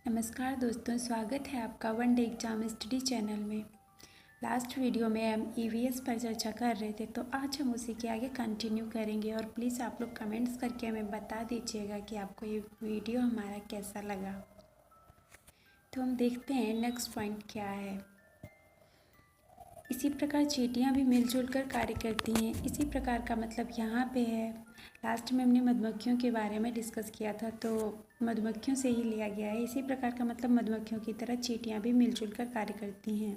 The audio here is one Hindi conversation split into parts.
नमस्कार दोस्तों, स्वागत है आपका one day exam study channel में। लास्ट वीडियो में हम ईवीएस पर चर्चा कर रहे थे, तो आज हम उसी के आगे कंटिन्यू करेंगे। और प्लीज़ आप लोग कमेंट्स करके हमें बता दीजिएगा कि आपको ये वीडियो हमारा कैसा लगा। तो हम देखते हैं नेक्स्ट पॉइंट क्या है। इसी प्रकार चींटियाँ भी मिलजुल कर कार्य करती हैं। इसी प्रकार का मतलब यहाँ पे है। लास्ट में हमने मधुमक्खियों के बारे में डिस्कस किया था, तो मधुमक्खियों से ही लिया गया है। इसी प्रकार का मतलब मधुमक्खियों की तरह चींटियाँ भी मिलजुल कर कार्य करती हैं।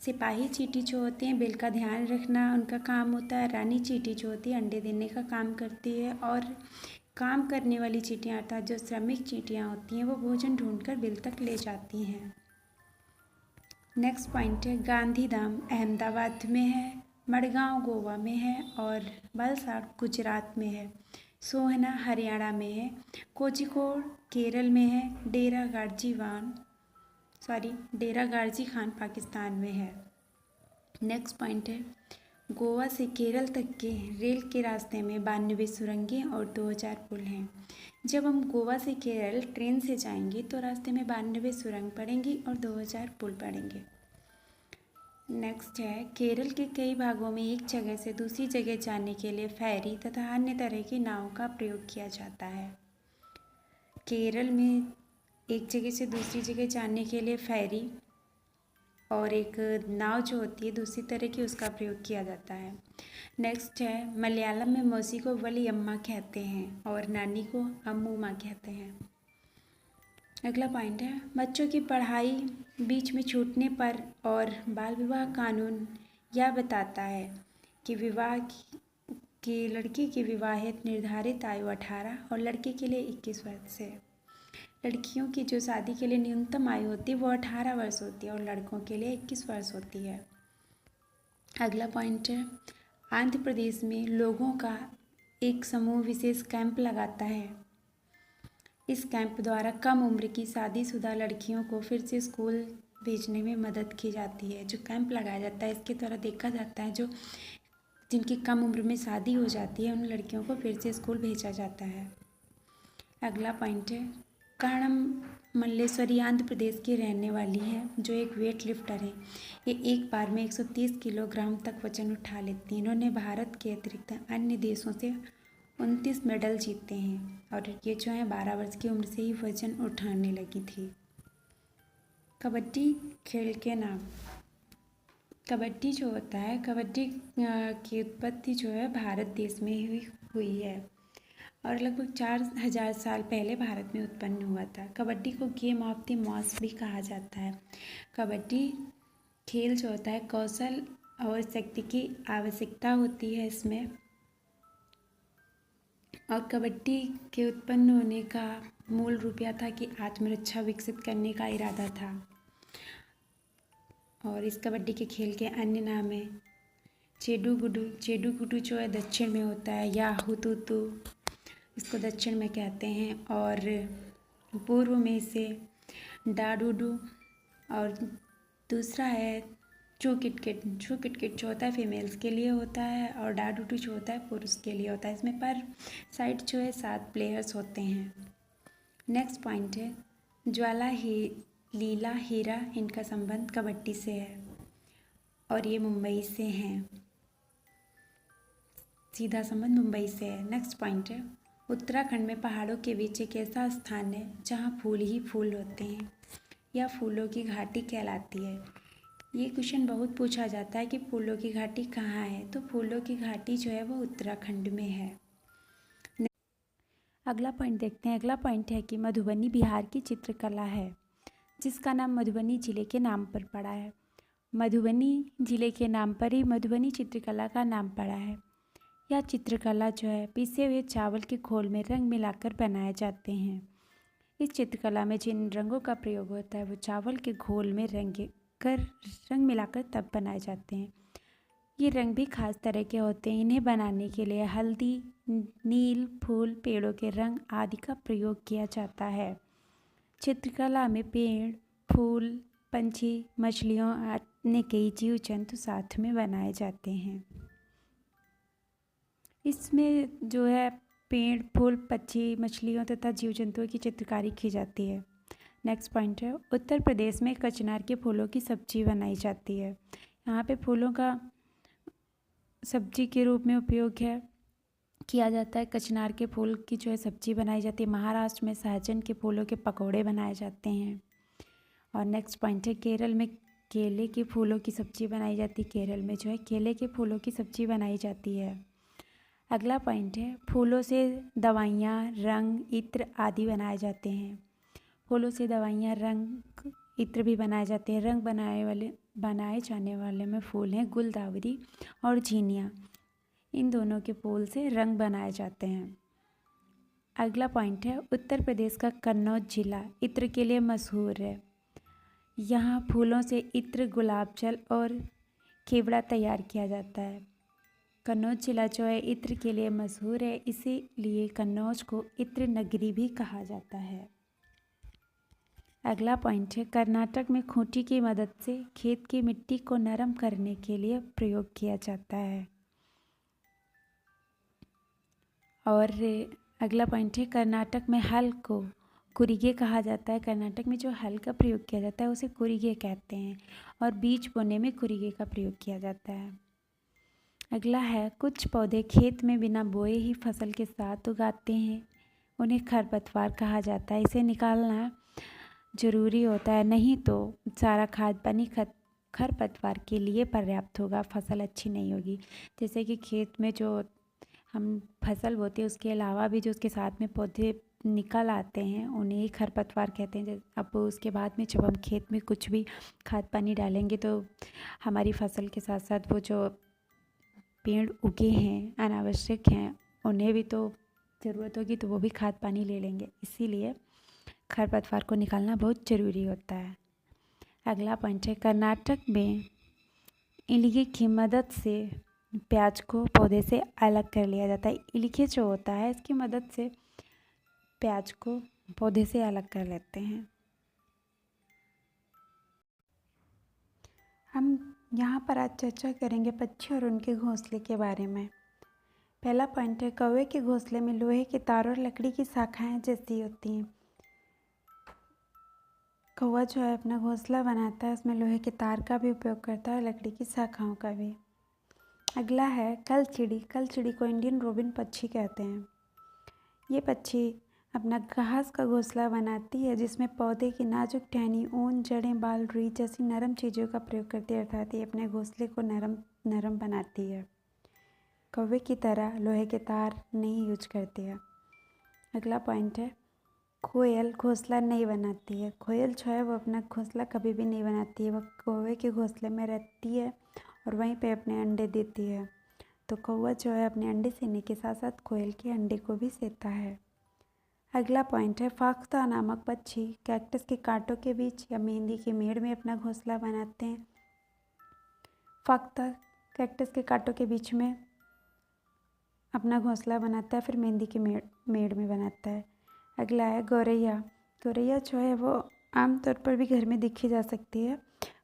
सिपाही चींटी जो होती हैं बिल का ध्यान रखना उनका काम होता है। रानी चींटी जो होती है अंडे देने का काम करती है। और काम करने वाली चींटियाँ अर्थात जो श्रमिक चींटियाँ होती हैं वो भोजन ढूंढकर बिल तक ले जाती हैं। नेक्स्ट पॉइंट है गांधीधाम अहमदाबाद में है, मडगांव गोवा में है और वलसाड गुजरात में है। सोहना हरियाणा में है, कोझिकोड केरल में है, डेरा गाजी खान पाकिस्तान में है। नेक्स्ट पॉइंट है गोवा से केरल तक के रेल के रास्ते में 92 सुरंगें और 2000 पुल हैं। जब हम गोवा से केरल ट्रेन से जाएंगे तो रास्ते में 92 सुरंग पड़ेंगी और 2000 पुल पड़ेंगे। नेक्स्ट है केरल के कई भागों में एक जगह से दूसरी जगह जाने के लिए फेरी तथा अन्य तरह की नावों का प्रयोग किया जाता है। केरल में एक जगह से दूसरी जगह जाने के लिए फेरी और एक नाव जो होती है दूसरी तरह की उसका प्रयोग किया जाता है। नेक्स्ट है मलयालम में मौसी को वलियम्मा कहते हैं और नानी को अम्मूमा कहते हैं। अगला पॉइंट है बच्चों की पढ़ाई बीच में छूटने पर और बाल विवाह कानून यह बताता है कि लड़की की विवाहित निर्धारित आयु 18 और लड़के के लिए 21 वर्ष है। लड़कियों की जो शादी के लिए न्यूनतम आयु होती है वो 18 वर्ष होती है और लड़कों के लिए 21 वर्ष होती है। अगला पॉइंट है आंध्र प्रदेश में लोगों का एक समूह विशेष कैंप लगाता है। इस कैंप द्वारा कम उम्र की शादीशुदा लड़कियों को फिर से स्कूल भेजने में मदद की जाती है। जो कैंप लगाया जाता है इसके द्वारा देखा जाता है जिनकी कम उम्र में शादी हो जाती है उन लड़कियों को फिर से स्कूल भेजा जाता है। अगला पॉइंट है कर्णम मल्लेश्वरी आंध्र प्रदेश की रहने वाली है जो एक वेट लिफ्टर है। ये एक बार में 130 किलोग्राम तक वजन उठा लेती हैं। इन्होंने भारत के अतिरिक्त अन्य देशों से 29 मेडल जीते हैं और ये जो है 12 वर्ष की उम्र से ही वजन उठाने लगी थी। कबड्डी खेल के नाम। कबड्डी जो होता है कबड्डी की उत्पत्ति जो है भारत देश में ही हुई है और लगभग 4000 साल पहले भारत में उत्पन्न हुआ था। कबड्डी को गेम ऑफ द मॉस भी कहा जाता है। कबड्डी खेल जो होता है कौशल और शक्ति की आवश्यकता होती है इसमें। और कबड्डी के उत्पन्न होने का मूल रूप यह था कि आत्मरक्षा विकसित करने का इरादा था। और इस कबड्डी के खेल के अन्य नाम है चेडू गुडू जो है दक्षिण में होता है, या हुतुतु इसको दक्षिण में कहते हैं और पूर्व में इसे डाडूडू और दूसरा है चू किटकिट जो होता है फीमेल्स के लिए होता है और डाडूडू जो होता है पुरुष के लिए होता है। इसमें पर साइड जो है 7 प्लेयर्स होते हैं। नेक्स्ट पॉइंट है ज्वाला लीला हीरा इनका संबंध कबड्डी से है और ये मुंबई से हैं, सीधा संबंध मुंबई से है। नेक्स्ट पॉइंट है उत्तराखंड में पहाड़ों के बीच एक ऐसा स्थान है जहाँ फूल ही फूल होते हैं। यह फूलों की घाटी कहलाती है। ये क्वेश्चन बहुत पूछा जाता है कि फूलों की घाटी कहाँ है, तो फूलों की घाटी जो है वो उत्तराखंड में है। अगला पॉइंट देखते हैं। अगला पॉइंट है कि मधुबनी बिहार की चित्रकला है जिसका नाम मधुबनी जिले के नाम पर पड़ा है। मधुबनी जिले के नाम पर ही मधुबनी चित्रकला का नाम पड़ा है। यह चित्रकला जो है पीसे हुए चावल के घोल में रंग मिलाकर बनाए जाते हैं। इस चित्रकला में जिन रंगों का प्रयोग होता है वो चावल के घोल में रंग मिलाकर तब बनाए जाते हैं। ये रंग भी खास तरह के होते हैं। इन्हें बनाने के लिए हल्दी, नील, फूल, पेड़ों के रंग आदि का प्रयोग किया जाता है। चित्रकला में पेड़, फूल, पंछी, मछलियों अन्य कई जीव जंतु साथ में बनाए जाते हैं। इसमें जो है पेड़, फूल, पक्षी, मछलियों तथा जीव जंतुओं की चित्रकारी की जाती है। नेक्स्ट पॉइंट है, उत्तर प्रदेश में कचनार के फूलों की सब्जी बनाई जाती है। यहाँ पे फूलों का सब्जी के रूप में उपयोग किया जाता है। कचनार के फूल की जो है सब्जी बनाई जाती है। महाराष्ट्र में सहजन के फूलों के पकौड़े बनाए जाते हैं। और नेक्स्ट पॉइंट है, केरल में केले के फूलों की सब्जी बनाई जाती है। केरल में जो है केले के फूलों की सब्जी बनाई जाती है। अगला पॉइंट है, फूलों से दवाइयाँ, रंग, इत्र आदि बनाए जाते हैं। फूलों से दवाइयाँ, रंग, इत्र भी बनाए जाते हैं। रंग बनाए जाने वाले में फूल हैं गुलदावरी और झीनिया। इन दोनों के फूल से रंग बनाए जाते हैं। अगला पॉइंट है, उत्तर प्रदेश का कन्नौज जिला इत्र के लिए मशहूर है। यहाँ फूलों से इत्र, गुलाब जल और केवड़ा तैयार किया जाता है। कन्नौज जिला जो है इत्र के लिए मशहूर है, इसीलिए कन्नौज को इत्र नगरी भी कहा जाता है। अगला पॉइंट है, कर्नाटक में खूंटी की मदद से खेत की मिट्टी को नरम करने के लिए प्रयोग किया जाता है। और अगला पॉइंट है, कर्नाटक में हल को कुरिगे कहा जाता है। कर्नाटक में जो हल का प्रयोग किया जाता है उसे कुरिगे कहते हैं और बीज बोने में कुरिगे का प्रयोग किया जाता है। अगला है, कुछ पौधे खेत में बिना बोए ही फसल के साथ उगाते हैं, उन्हें खरपतवार कहा जाता है। इसे निकालना ज़रूरी होता है, नहीं तो सारा खाद पानी खरपतवार के लिए पर्याप्त होगा, फसल अच्छी नहीं होगी। जैसे कि खेत में जो हम फसल बोते हैं उसके अलावा भी जो उसके साथ में पौधे निकल आते हैं उन्हें खरपतवार कहते हैं। अब उसके बाद में जब हम खेत में कुछ भी खाद पानी डालेंगे तो हमारी फसल के साथ साथ वो जो पेड़ उगे हैं अनावश्यक हैं उन्हें भी तो ज़रूरत होगी, तो वो भी खाद पानी ले लेंगे। इसीलिए खरपतवार को निकालना बहुत ज़रूरी होता है। अगला पॉइंट है, कर्नाटक में इल्लिगे की मदद से प्याज को पौधे से अलग कर लिया जाता है। इल्लिगे जो होता है इसकी मदद से प्याज को पौधे से अलग कर लेते हैं। हम यहाँ पर आज चर्चा करेंगे पक्षी और उनके घोंसले के बारे में। पहला पॉइंट है, कौवे के घोंसले में लोहे के तार और लकड़ी की शाखाएं जैसी होती हैं। कौवा जो है अपना घोंसला बनाता है, उसमें लोहे के तार का भी उपयोग करता है और लकड़ी की शाखाओं का भी। अगला है कलचिड़ी। कलचिड़ी को इंडियन रोबिन पक्षी कहते हैं। ये पक्षी अपना घास का घोंसला बनाती है जिसमें पौधे की नाजुक टहनी, ऊन, जड़ें, बाल, रुई जैसी नरम चीज़ों का प्रयोग करती है, अर्थात ये अपने घोंसले को नरम बनाती है। कौवे की तरह लोहे के तार नहीं यूज करती है। अगला पॉइंट है, कोयल घोंसला नहीं बनाती है। कोयल जो है वो अपना घोंसला कभी भी नहीं बनाती है, वह कौवे के घोंसले में रहती है और वहीं पे अपने अंडे देती है। तो कौवा जो है अपने अंडे सेने के साथ साथ कोयल के अंडे को भी सेता है। अगला पॉइंट है, फाख्ता नामक पक्षी कैक्टस के कांटों के बीच या मेहंदी के मेड़ में अपना घोंसला बनाते हैं। फाख्ता कैक्टस के कांटों के बीच में अपना घोंसला बनाता है, फिर मेहंदी के मेड़ में बनाता है। अगला है गौरैया। गौरैया जो है वो आमतौर पर भी घर में देखी जा सकती है।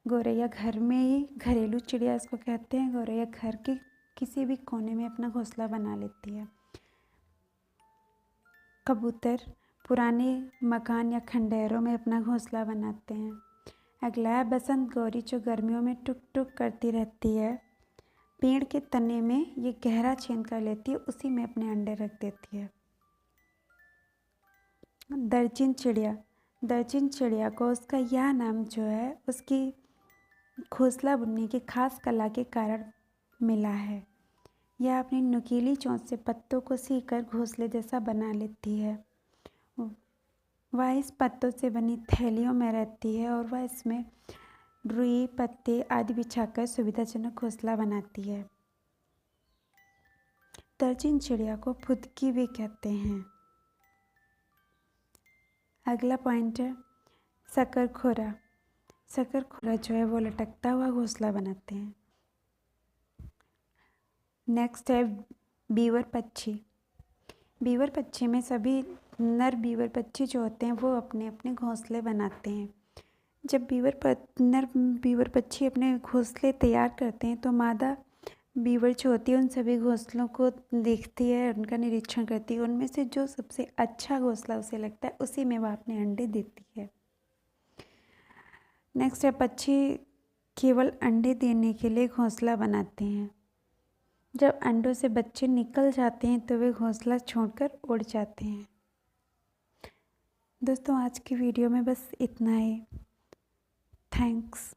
गौरैया घर में ही घरेलू चिड़िया इसको कहते हैं। गौरैया घर के किसी भी कोने में अपना घोंसला बना लेती है। कबूतर पुराने मकान या खंडहरों में अपना घोंसला बनाते हैं। अगला है बसंत गौरी, जो गर्मियों में टुक टुक करती रहती है। पेड़ के तने में ये गहरा छेद कर लेती है, उसी में अपने अंडे रख देती है। दर्जिन चिड़िया। दर्जिन चिड़िया को उसका यह नाम जो है उसकी घोंसला बुनने की खास कला के कारण मिला है। यह अपनी नुकीली चोंच से पत्तों को सीकर घोंसले जैसा बना लेती है। वह इस पत्तों से बनी थैलियों में रहती है और वह इसमें रुई, पत्ते आदि बिछाकर सुविधाजनक घोंसला बनाती है। दर्जिन चिड़िया को फुदकी भी कहते हैं। अगला पॉइंट है शकरखोरा। शकरखोरा जो है वो लटकता हुआ घोंसला बनाते हैं। नेक्स्ट है बीवर पक्षी। बीवर पक्षी में सभी नर बीवर पक्षी जो होते हैं वो अपने अपने घोंसले बनाते हैं। जब नर बीवर पक्षी अपने घोंसले तैयार करते हैं तो मादा बीवर जो होती है उन सभी घोंसलों को देखती है, उनका निरीक्षण करती है। उनमें से जो सबसे अच्छा घोंसला उसे लगता है उसी में वह अपने अंडे देती है। नेक्स्ट है पक्षी केवल अंडे देने के लिए घोंसला बनाते हैं। जब अंडों से बच्चे निकल जाते हैं तो वे घोंसला छोड़कर उड़ जाते हैं। दोस्तों आज की वीडियो में बस इतना ही। थैंक्स।